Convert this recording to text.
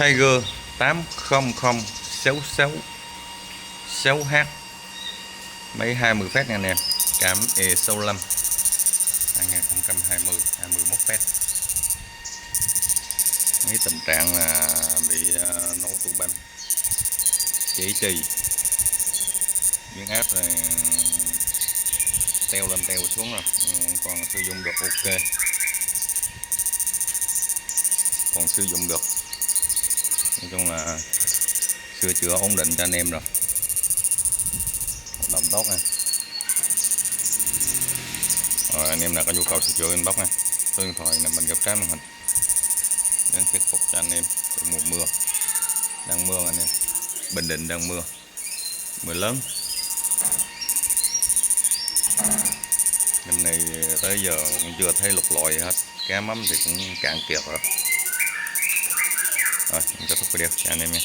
Tiger 80066 6H mấy 20 phép nha anh em, cảm E65 2020 21 phép. Cái tình trạng là bị nổ tụ banh, chỉ trì, biến áp này teo lên teo xuống rồi, còn sử dụng được ok, còn sử dụng được, nói chung là sửa chữa ổn định cho anh em rồi, hoạt động tốt nha. Rồi anh em nào có nhu cầu sửa chữa inbox nha, số điện thoại nằm bên góc trái màn hình đến khắc phục cho anh em. Mùa mưa đang mưa anh em, Bình Định đang mưa, mưa lớn. Năm nay tới giờ cũng chưa thấy lục lọi gì hết, cá mắm thì cũng cạn kiệt rồi. Rồi, mình kết thúc video cho anh em nha.